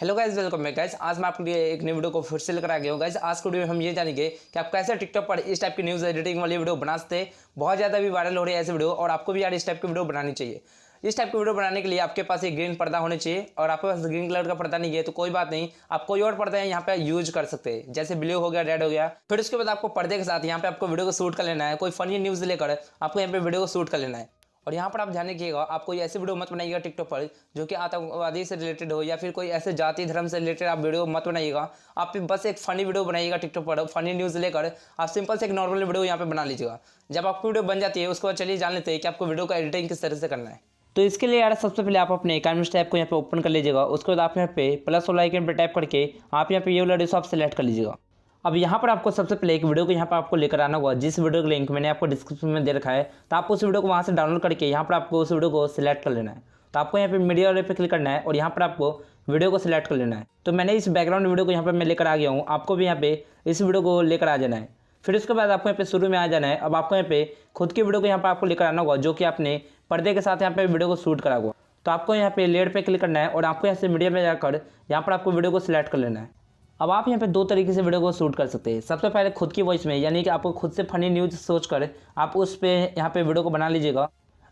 Hello guys, welcome back guys. आज मैं आपके लिए एक नई वीडियो को फिर से लेकर आ गया हूँ गाइस। आज के वीडियो में हम ये जानेंगे कि आप कैसे टिकटॉक पर इस टाइप की न्यूज़ एडिटिंग वाली वीडियो बना सकते हैं। बहुत ज़्यादा भी वायरल हो रही है ऐसी वीडियो, और आपको भी यार इस टाइप की वीडियो बनानी चाहिए। इस टाइप की वीडियो बनाने के लिए आपके पास एक ग्रीन पर्दा होना चाहिए, और आपके पास ग्रीन कलर का पर्दा नहीं है तो कोई बात नहीं, आप कोई और पर्दा है यहाँ पे यूज कर सकते हैं, जैसे ब्लू हो गया, रेड हो गया। फिर उसके बाद आपको पर्दे के साथ यहाँ पे आपको वीडियो को शूट कर लेना है। कोई फनी न्यूज़ लेकर आपको यहाँ पे वीडियो को शूट कर लेना है। और यहाँ पर आप ध्यान रखिएगा, आप कोई ऐसी वीडियो मत बनाइएगा टिकटॉक पर जो कि आतंकवादी से रिलेटेड हो, या फिर कोई ऐसे जाति धर्म से रिलेटेड आप वीडियो मत बनाइएगा। आप बस एक फनी वीडियो बनाइएगा टिकटॉक पर, फनी न्यूज़ लेकर आप सिंपल से एक नॉर्मल वीडियो यहाँ पे बना लीजिएगा। जब आपकी वीडियो बन जाती है उसके बाद चलिए जान लेते हैं कि आपको वीडियो का एडिटिंग किस तरह से करना है। तो इसके लिए यार सबसे पहले आप अपने कैनवस टैब को यहाँ पे ओपन कर लीजिएगा। उसके बाद आप यहाँ पे प्लस वाला आइकन पे टैप करके आप यहाँ पे ये वाला डिस्क आप सेलेक्ट कर लीजिएगा। अब यहाँ पर आपको सबसे पहले एक वीडियो को यहाँ पर आपको लेकर आना होगा, जिस वीडियो का लिंक मैंने आपको डिस्क्रिप्शन में दे रखा है। तो आप उस वीडियो को वहाँ से डाउनलोड करके यहाँ पर आपको उस वीडियो को सिलेक्ट कर लेना है। तो आपको यहाँ पे मीडिया वाले पे क्लिक करना है और यहाँ पर आपको वीडियो को सिलेक्ट कर लेना है। तो मैंने इस बैकग्राउंड वीडियो को यहाँ पर मैं लेकर आ गया हूँ, आपको भी यहाँ पे इस वीडियो को लेकर आ जाना है। फिर उसके बाद आपको यहाँ पे शुरू में आ जाना है। अब आपको यहाँ पे खुद की वीडियो को यहाँ पर आपको लेकर आना होगा, जो कि आपने पर्दे के साथ यहाँ पे वीडियो को शूट करा होगा। तो आपको यहाँ पे लेयर पे क्लिक करना है और आपको यहाँ से मीडिया में जाकर यहाँ पर आपको वीडियो को सिलेक्ट कर लेना है। अब आप यहाँ पे दो तरीके से वीडियो को शूट कर सकते हैं। सबसे पहले खुद की वॉइस में, यानी कि आपको खुद से फनी न्यूज़ सोच कर आप उस पे यहाँ पे वीडियो को बना लीजिएगा।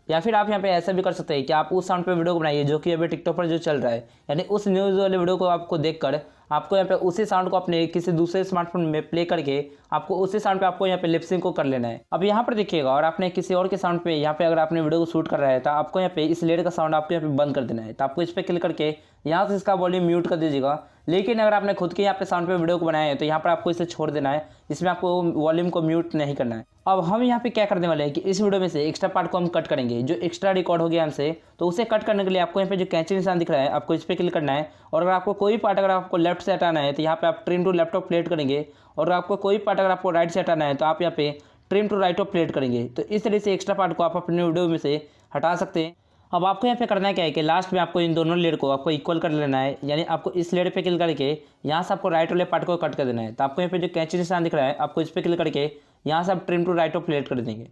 या फिर आप यहाँ पे ऐसा भी कर सकते हैं कि आप उस साउंड पे वीडियो को बनाइए जो कि अभी टिकटॉक पर जो चल रहा है, यानी उस न्यूज़ वाले वीडियो को आपको देखकर आपको यहाँ पे उसी साउंड को अपने किसी दूसरे स्मार्टफोन में प्ले करके आपको उसी साउंड पे आपको यहाँ पे लिपसिंग को कर लेना है। अब यहाँ पर देखिएगा, और आपने किसी और के साउंड पे यहाँ पे अगर आपने वीडियो को शूट कर रहा है तो आपको यहाँ पे इस लेयर का साउंड आपको यहाँ पे बंद कर देना है। तो आपको इस पर क्लिक करके यहाँ से इसका वॉल्यूम म्यूट कर दीजिएगा। लेकिन अगर आपने खुद के यहाँ पे साउंड पे वीडियो को बनाया है तो यहाँ पर आपको इसे छोड़ देना है, इसमें आपको वॉल्यूम को म्यूट नहीं करना है। अब हम यहाँ पे क्या करने वाले हैं कि इस वीडियो में से एक्स्ट्रा पार्ट को हम कट करेंगे, जो एक्स्ट्रा रिकॉर्ड हो गया हमसे। तो उसे कट करने के लिए आपको यहाँ पे जो कैंची निशान दिख रहा है आपको इस पर क्लिक करना है। और अगर आपको कोई पार्ट अगर आपको लेफ्ट से हटाना है तो यहाँ पे आप trim to left of plate करेंगे, और अगर आपको कोई पार्ट अगर आपको राइट से हटाना है तो आप यहाँ पे trim to right of plate करेंगे। तो इस तरह से एक्स्ट्रा पार्ट को आप अपने वीडियो में से हटा सकते हैं। अब आपको यहाँ पे करना है क्या है कि लास्ट में आपको इन दोनों लेयर को आपको इक्वल कर लेना है, यानी आपको इस लेयर पे क्लिक करके यहाँ से आपको राइट वाले पार्ट को कट कर देना है। तो आपको यहाँ पे जो कैंची निशान दिख रहा है आपको इस पर क्लिक करके यहाँ से आप trim to right of plate कर देंगे।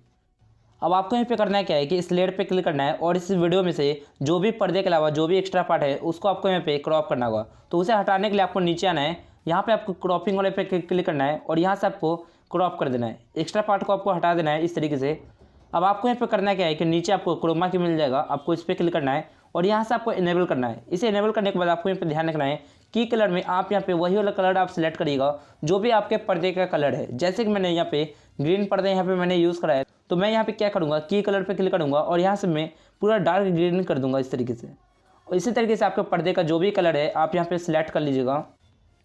अब आपको यहाँ पे करना है क्या है कि इस लेयर पे क्लिक करना है और इस वीडियो में से जो भी पर्दे के अलावा जो भी एक्स्ट्रा पार्ट है उसको आपको यहाँ पे क्रॉप करना होगा। तो उसे हटाने के लिए आपको नीचे आना है, यहाँ पे आपको क्रॉपिंग वाले पे क्लिक करना है और यहाँ से आपको क्रॉप कर देना है। एक्स्ट्रा पार्ट को आपको हटा देना है इस तरीके से। अब आपको यहाँ पे करना क्या है कि नीचे आपको क्रोमा की मिल जाएगा, आपको इस पर क्लिक करना है और यहाँ से आपको इनेबल करना है। इसे इनेबल करने के बाद आपको यहाँ पे ध्यान रखना है की कलर में आप यहाँ पे वही वाला कलर आप सिलेक्ट करिएगा जो भी आपके पर्दे का कलर है। जैसे कि मैंने यहाँ पे ग्रीन पर्दे यहाँ पे मैंने यूज़ करा है, तो मैं यहाँ पे क्या करूँगा की कलर पे क्लिक करूँगा और यहाँ से मैं पूरा डार्क ग्रीन कर दूँगा इस तरीके से। और इसी तरीके से आपके पर्दे का जो भी कलर है आप यहाँ पे सिलेक्ट कर लीजिएगा।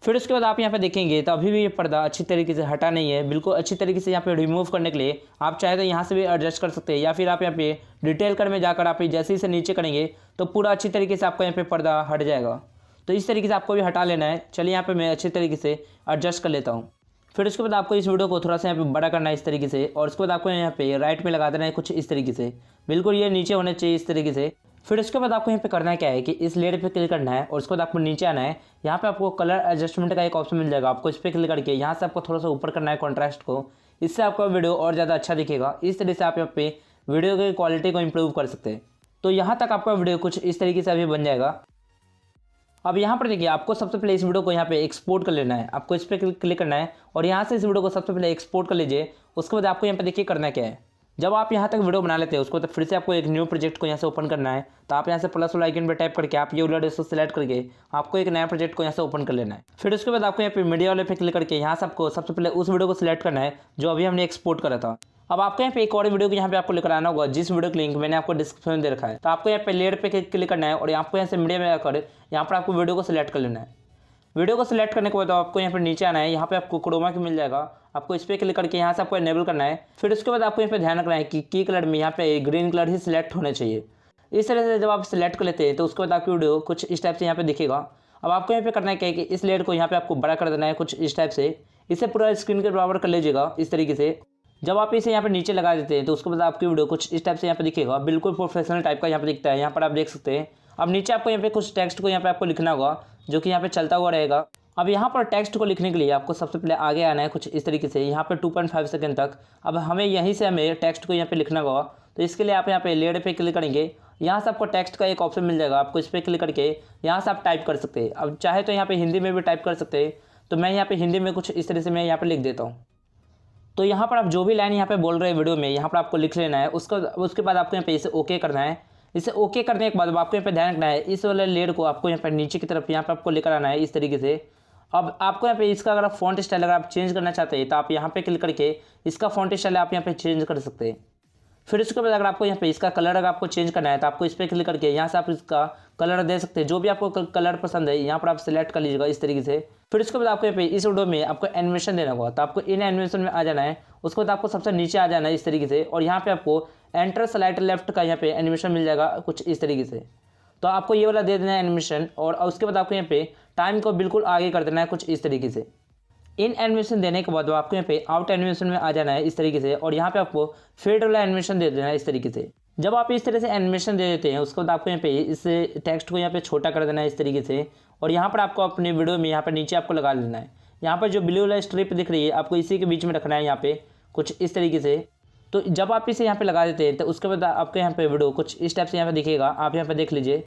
फिर उसके बाद आप यहाँ पे देखेंगे तो अभी भी ये पर्दा अच्छी तरीके से हटा नहीं है। बिल्कुल अच्छी तरीके से यहाँ पे रिमूव करने के लिए आप चाहे तो यहाँ से भी एडजस्ट कर सकते हैं, या फिर आप यहाँ पे डिटेल कर में जाकर आप जैसे ही से नीचे करेंगे तो पूरा अच्छी तरीके से आपका यहाँ पे पर्दा हट जाएगा। तो इस तरीके से आपको भी हटा लेना है। चलिए यहाँ पे मैं अच्छी तरीके से एडजस्ट कर लेता हूँ। फिर उसके बाद आपको इस वीडियो को थोड़ा सा यहाँ पे बड़ा करना है इस तरीके से, और उसके बाद आपको यहाँ पे राइट में लगा देना है कुछ इस तरीके से, बिल्कुल ये नीचे होना चाहिए इस तरीके से। फिर उसके बाद आपको यहाँ पे करना है क्या है कि इस लेयर पे क्लिक करना है और उसके बाद आपको नीचे आना है। यहाँ पे आपको कलर एडजस्टमेंट का एक ऑप्शन मिल जाएगा, आपको इस पर क्लिक करके यहाँ से आपको थोड़ा सा ऊपर करना है कॉन्ट्रास्ट को। इससे आपका वीडियो और ज़्यादा अच्छा दिखेगा। इस तरह से आप यहाँ पे वीडियो की क्वालिटी को इम्प्रूव कर सकते हैं। तो यहाँ तक आपका वीडियो कुछ इस तरीके से अभी बन जाएगा। अब यहाँ पर देखिए, आपको सबसे पहले इस वीडियो को यहाँ पे एक्सपोर्ट कर लेना है। आपको इस पर क्लिक करना है और यहाँ से इस वीडियो को सबसे पहले एक्सपोर्ट कर लीजिए। उसके बाद आपको यहाँ पे देखिए करना क्या है, जब आप यहाँ तक वीडियो बना लेते हैं उसको तो फिर से आपको एक न्यू प्रोजेक्ट को यहाँ से ओपन करना है। तो आप यहाँ से प्लस वाला आइकन पे टाइप करके आप ये वाला डिस्क सेलेक्ट करके आपको एक नया प्रोजेक्ट को यहाँ से ओपन कर लेना है। फिर उसके बाद आपको यहाँ पे मीडिया वाले पे क्लिक करके यहाँ से आपको सबसे पहले उस वीडियो को सिलेक्ट करना है जो अभी हमने एक्सपोर्ट करा था। अब आपको यहाँ पे एक और वीडियो को यहाँ पे आपको लेकर आना होगा, जिस वीडियो का लिंक मैंने आपको डिस्क्रिप्शन में दे रखा है। तो आपको यहाँ पे लेयर पे क्लिक करना है और आपको यहाँ से मीडिया में आकर यहाँ पर आपको वीडियो को सिलेक्ट कर लेना है। वीडियो को सिलेक्ट करने के बाद आपको यहाँ पर नीचे आना है, यहाँ पे आपको क्रोमा की मिल जाएगा, आपको इस पर क्लिक करके यहाँ से आपको इनेबल करना है। फिर उसके बाद आपको यहाँ पे ध्यान रखना है कि की कलर में यहाँ पे ग्रीन कलर ही सिलेक्ट होना चाहिए। इस तरह से जब आप सिलेक्ट कर लेते हैं तो उसके बाद आपकी वीडियो कुछ इस टाइप से यहाँ पे दिखेगा। अब आपको यहाँ पे करना है क्या है कि इस लेयर को यहाँ पे आपको बड़ा कर देना है कुछ इस टाइप से। इसे पूरा स्क्रीन के बराबर कर लीजिएगा इस तरीके से। जब आप इसे यहाँ पे नीचे लगा देते हैं तो उसके बाद आपकी वीडियो कुछ इस टाइप से यहाँ पे दिखेगा, बिल्कुल प्रोफेशनल टाइप का यहाँ पे दिखता है। यहाँ पर आप देख सकते हैं। अब नीचे आपको यहाँ पे कुछ टेक्स्ट को यहाँ पे आपको लिखना होगा जो कि यहाँ पे चलता हुआ रहेगा। अब यहाँ पर टेक्स्ट को लिखने के लिए आपको सबसे पहले आगे आना है कुछ इस तरीके से, यहाँ पे 2.5 सेकंड तक। अब हमें यहीं से हमें टेक्स्ट को यहाँ पे लिखना होगा। तो इसके लिए आप यहाँ पे लेयर पे क्लिक करेंगे, यहाँ से आपको टेक्स्ट का एक ऑप्शन मिल जाएगा, आपको इस पर क्लिक करके यहाँ से आप टाइप कर सकते हैं। अब चाहे तो यहाँ पे हिंदी में भी टाइप कर सकते हैं, तो मैं यहाँ पे हिंदी में कुछ इस तरह से मैं यहाँ पे लिख देता हूँ। तो यहाँ पर आप जो भी लाइन यहाँ पे बोल रहे हैं वीडियो में, यहाँ पर आपको लिख लेना है। उसके बाद आपको यहाँ पे इसे ओके करना है। इसे ओके करने के बाद आपको यहाँ पे ध्यान रखना है, इस वाले लेयर को आपको यहाँ पे नीचे की तरफ यहाँ पे आपको लेकर आना है इस तरीके से। अब आपको यहाँ पे इसका अगर आप फॉन्ट स्टाइल अगर आप चेंज करना चाहते हैं तो आप यहाँ पे क्लिक करके इसका फॉन्ट स्टाइल आप यहाँ पे चेंज कर सकते हैं। फिर उसके बाद अगर आपको यहाँ पे इसका कलर अगर आपको चेंज करना है तो आपको इस पर क्लिक करके यहाँ से आप इसका कलर दे सकते हैं। जो भी आपको कलर पसंद है यहाँ पर आप सिलेक्ट कर लीजिएगा इस तरीके से। फिर उसके बाद आपको यहाँ पे इस वीडियो में आपको एनिमेशन देना होगा, तो आपको इन एनिमेशन में आ जाना है। उसके बाद आपको सबसे नीचे आ जाना है इस तरीके से, और यहाँ पे आपको एंटर स्लाइड लेफ्ट का यहाँ पे एनिमेशन मिल जाएगा कुछ इस तरीके से। तो आपको ये वाला दे देना है एनिमेशन, और उसके बाद आपको यहाँ पे टाइम को बिल्कुल आगे कर देना है कुछ इस तरीके से। इन एनिमेशन देने के बाद आपको यहाँ पे आउट एनिमेशन में आ जाना है इस तरीके से, और यहाँ पे आपको फेड वाला एनिमेशन दे देना है इस तरीके से। जब आप इस तरह से एनिमेशन दे देते हैं उसके बाद आपको यहाँ पे इस टेक्स्ट को यहाँ पे छोटा कर देना है इस तरीके से, और यहाँ पर आपको अपने वीडियो में यहाँ पर नीचे आपको लगा लेना है। यहाँ पर जो ब्लू वाला स्ट्रिप दिख रही है आपको इसी के बीच में रखना है यहाँ पे कुछ इस तरीके से। तो जब आप इसे यहाँ पे लगा देते हैं तो उसके बाद आपको यहाँ पे वीडियो कुछ इस टाइप से यहाँ पे दिखेगा, आप यहाँ पे देख लीजिए।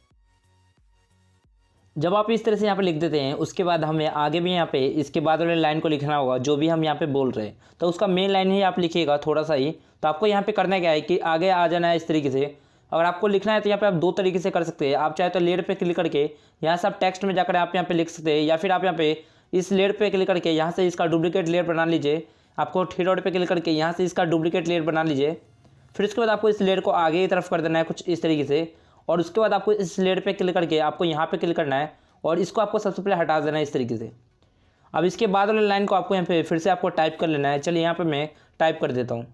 जब आप इस तरह से यहाँ पे लिख देते हैं उसके बाद हमें आगे भी यहाँ पे इसके बाद वाले लाइन को लिखना होगा जो भी हम यहाँ पे बोल रहे हैं, तो उसका मेन लाइन ही आप लिखिएगा थोड़ा सा ही। तो आपको यहाँ पे करना क्या है कि आगे आ जाना है इस तरीके से। अगर आपको लिखना है तो यहाँ पे आप दो तरीके से कर सकते हैं। आप चाहे तो लेयर पे क्लिक करके यहाँ से आप टेक्स्ट में जाकर आप यहाँ पे लिख सकते हैं, या फिर आप यहाँ पे इस लेयर पे क्लिक करके यहाँ से इसका डुप्लीकेट लेयर बना लीजिए। आपको थ्री डॉट पे क्लिक करके यहाँ से इसका डुप्लीकेट लेयर बना लीजिए। फिर उसके बाद आपको इस लेयर को आगे की तरफ कर देना है कुछ इस तरीके से, और उसके बाद आपको इस लेयर पे क्लिक करके आपको यहाँ पे क्लिक करना है, और इसको आपको सबसे पहले हटा देना है इस तरीके से। अब इसके बाद वाले लाइन को आपको यहाँ पे फिर से आपको टाइप कर लेना है। चलिए यहाँ पे मैं टाइप कर देता हूँ।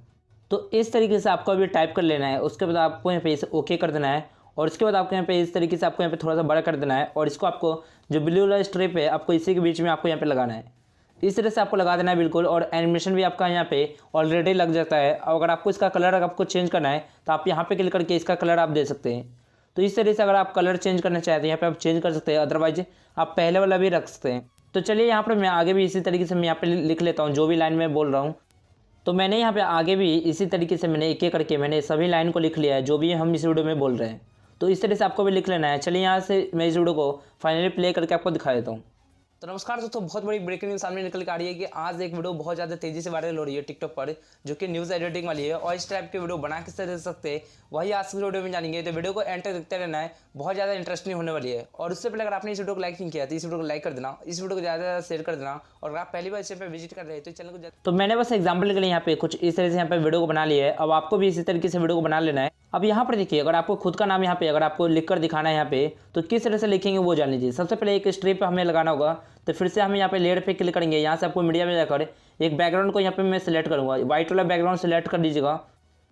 तो इस तरीके से आपको अभी टाइप कर लेना है। उसके बाद आपको यहाँ पे इसे ओके कर देना है, और उसके बाद आपको यहाँ पे इस तरीके से आपको यहाँ पे थोड़ा सा बड़ा कर देना है, और इसको आपको जो ब्लू वाला स्ट्रिप है आपको इसी के बीच में आपको यहाँ पे लगाना है। इस तरह से आपको लगा देना है बिल्कुल, और एनिमेशन भी आपका यहाँ पे ऑलरेडी लग जाता है। अगर आपको इसका कलर आपको चेंज करना है तो आप यहाँ पे क्लिक करके इसका कलर आप दे सकते हैं। तो इस तरह से अगर आप कलर चेंज करना चाहते हैं यहाँ पे आप चेंज कर सकते हैं, अदरवाइज आप पहले वाला भी रख सकते हैं। तो चलिए यहाँ पर मैं आगे भी इसी तरीके से मैं यहाँ पे लिख लेता हूँ जो भी लाइन मैं बोल रहा हूँ। तो मैंने यहाँ पे आगे भी इसी तरीके से मैंने एक एक करके मैंने सभी लाइन को लिख लिया है जो भी हम इस वीडियो में बोल रहे हैं। तो इस तरह से आपको भी लिख लेना है। चलिए यहाँ से मैं इस वीडियो को फाइनली प्ले करके आपको दिखा देता हूँ। तो नमस्कार दोस्तों, बहुत बड़ी ब्रेकिंग न्यूज़ सामने निकल के आ रही है कि आज एक वीडियो बहुत ज़्यादा तेज़ी से वायरल हो रही है टिकटॉक पर, जो कि न्यूज़ एडिटिंग वाली है। और इस टाइप की वीडियो बना किस तरह से सकते हैं वही आज की वीडियो में जानेंगे। तो वीडियो को एंड तक देखते रहना है, बहुत ज़्यादा इंटरेस्टिंग होने वाली है। और उससे पहले अगर आपने इस वीडियो को लाइक नहीं किया तो इस वीडियो को लाइक कर देना, इस वीडियो को ज़्यादा शेयर कर देना, और अगर आप पहली बार इस पर विजिट कर रहे हैं तो चैनल को। तो मैंने बस एग्जाम्पल के लिए यहाँ पे कुछ इस तरह से यहाँ पे वीडियो को बना लिया है। अब आपको भी इसी तरीके से वीडियो को बना लेना है। अब यहाँ पर देखिए, अगर आपको खुद का नाम यहाँ पे अगर आपको लिख कर दिखाना है यहाँ पे, तो किस तरह से लिखेंगे वो जान लीजिए। सबसे पहले एक स्ट्रिप हमें लगाना होगा। तो फिर से हम यहाँ पे लेयर पे क्लिक करेंगे। यहाँ से आपको मीडिया में जाकर एक बैकग्राउंड को यहाँ पे मैं सिलेक्ट करूँगा, व्हाइट वाला बैकग्राउंड सिलेक्ट कर लीजिएगा।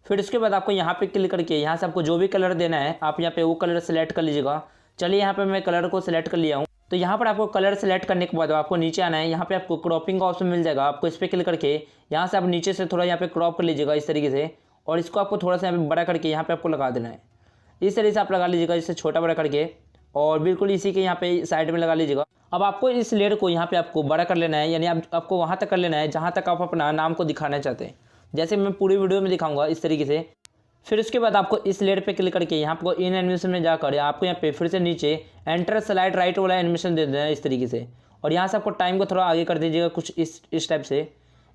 फिर उसके बाद आपको यहाँ पे क्लिक करके यहाँ से आपको जो भी कलर देना है आप यहाँ पे वो कलर सेलेक्ट कर लीजिएगा। चलिए यहाँ पे मैं कलर को सिलेक्ट कर लिया हूँ। तो यहाँ पर आपको कलर सेलेक्ट करने के बाद आपको नीचे आना है। यहाँ पे आपको क्रॉपिंग का ऑप्शन मिल जाएगा, आपको इस पर क्लिक करके यहाँ से आप नीचे से थोड़ा यहाँ पे क्रॉप कर लीजिएगा इस तरीके से, और इसको आपको थोड़ा सा यहाँ पे बड़ा करके यहाँ पे आपको लगा देना है। इस तरह से आप लगा लीजिएगा, इससे छोटा बड़ा करके, और बिल्कुल इसी के यहाँ पे साइड में लगा लीजिएगा। अब आपको इस लेयर को यहाँ पे आपको बड़ा कर लेना है, यानी आपको वहाँ तक कर लेना है जहाँ तक आप अपना नाम को दिखाना चाहते हैं, जैसे मैं पूरी वीडियो में दिखाऊंगा इस तरीके से। फिर उसके बाद आपको इस लेयर पे क्लिक करके यहाँ पर इन एनिमेशन में जाकर आपको यहाँ पे फिर से नीचे एंटर स्लाइड राइट वाला एनिमेशन दे देना है इस तरीके से, और यहाँ से आपको टाइम को थोड़ा आगे कर दीजिएगा कुछ इस टाइप से।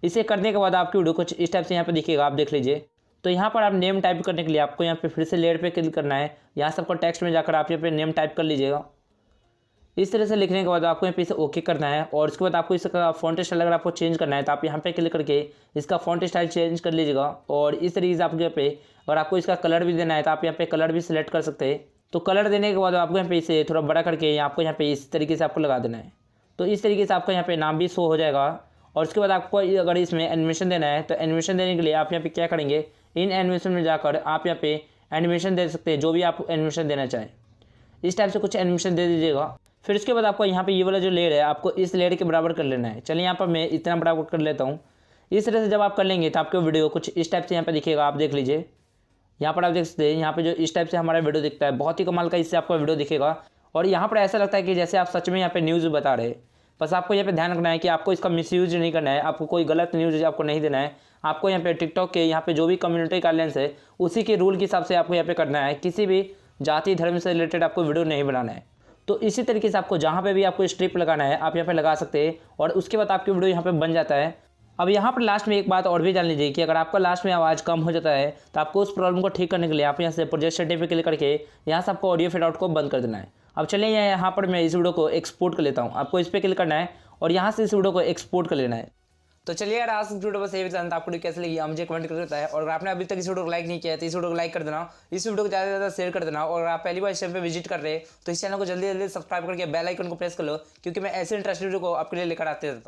इसे करने के बाद आपकी वीडियो कुछ इस टाइप से यहाँ पे दिखेगा, आप देख लीजिए। तो यहाँ पर आप नेम टाइप करने के लिए आपको यहाँ पे फिर से लेयर पे क्लिक करना है। यहाँ से आपको टेक्स्ट में जाकर आप यहाँ पे नेम टाइप कर लीजिएगा। इस तरह से लिखने के बाद आपको यहाँ पे इसे ओके करना है, और उसके बाद आपको इसका फॉन्ट स्टाइल अगर आपको चेंज करना है तो आप यहाँ पे क्लिक करके इसका फॉन्ट स्टाइल चेंज कर लीजिएगा। और इस तरीके से आपके यहाँ पे अगर आपको इसका कलर भी देना है तो आप यहाँ पे कलर भी सिलेक्ट कर सकते हैं। तो कलर देने के बाद आपको यहाँ पे इसे थोड़ा बड़ा करके आपको यहाँ पे इस तरीके से आपको लगा देना है। तो इस तरीके से आपका यहाँ पे नाम भी शो हो जाएगा। और उसके बाद आपको अगर इसमें एनिमेशन देना है तो एनिमेशन देने के लिए आप यहाँ पे क्या करेंगे, इन एनिमेशन में जाकर आप यहाँ पे एनिमेशन दे सकते हैं जो भी आप एनिमेशन देना चाहें। इस टाइप से कुछ एनिमेशन दे दीजिएगा। फिर उसके बाद आपको यहाँ पे ये वाला जो लेयर है आपको इस लेयर के बराबर कर लेना है। चलिए यहाँ पर मैं इतना बराबर कर लेता हूँ। इस तरह से जब आप कर लेंगे तो आपको वीडियो कुछ इस टाइप से यहाँ पे दिखेगा, आप देख लीजिए। यहाँ पर आप देख सकते हैं यहाँ पे जो इस टाइप से हमारा वीडियो दिखता है, बहुत ही कमाल का इससे आपका वीडियो दिखेगा। और यहाँ पर ऐसा लगता है कि जैसे आप सच में यहाँ पे न्यूज़ बता रहे हैं। बस आपको यहाँ पे ध्यान रखना है कि आपको इसका मिसयूज नहीं करना है, आपको कोई गलत न्यूज़ आपको नहीं देना है। आपको यहाँ पे टिकटॉक के यहाँ पे जो भी कम्युनिटी गाइडलाइंस है उसी के रूल के हिसाब से आपको यहाँ पे करना है। किसी भी जाति धर्म से रिलेटेड आपको वीडियो नहीं बनाना है। तो इसी तरीके से आपको जहाँ पे भी आपको स्ट्रिप लगाना है आप यहाँ पे लगा सकते हैं और उसके बाद आपकी वीडियो यहाँ पे बन जाता है। अब यहाँ पर लास्ट में एक बात और भी जान लीजिए कि अगर आपका लास्ट में आवाज़ कम हो जाता है तो आपको उस प्रॉब्लम को ठीक करने के लिए आप यहाँ से प्रोजेक्ट सेटिंग पे क्लिक करके यहाँ से आपको ऑडियो फेड आउट को बंद कर देना है। अब चलिए यहाँ पर मैं इस वीडियो को एक्सपोर्ट कर लेता हूँ। आपको इस पर क्लिक करना है और यहाँ से इस वीडियो को एक्सपोर्ट कर लेना है। तो चलिए यार, आज वीडियो बस यही बताना था। आपको कैसे लगी मुझे कमेंट कर देता है, और अगर आपने अभी तक इस वीडियो को लाइक नहीं किया है तो इस वीडियो को लाइक कर देना, इस वीडियो को ज़्यादा से ज़्यादा शेयर कर देना, और अगर आप पहली बार इस चैनल पे विजिट कर रहे हैं तो इस चैनल को जल्दी जल्दी सब्सक्राइब करके बेल आइकन को प्रेस कर लो, क्योंकि मैं ऐसे इंटरेस्टिंग वीडियो को आपके लिए लेकर आते रहता हूँ।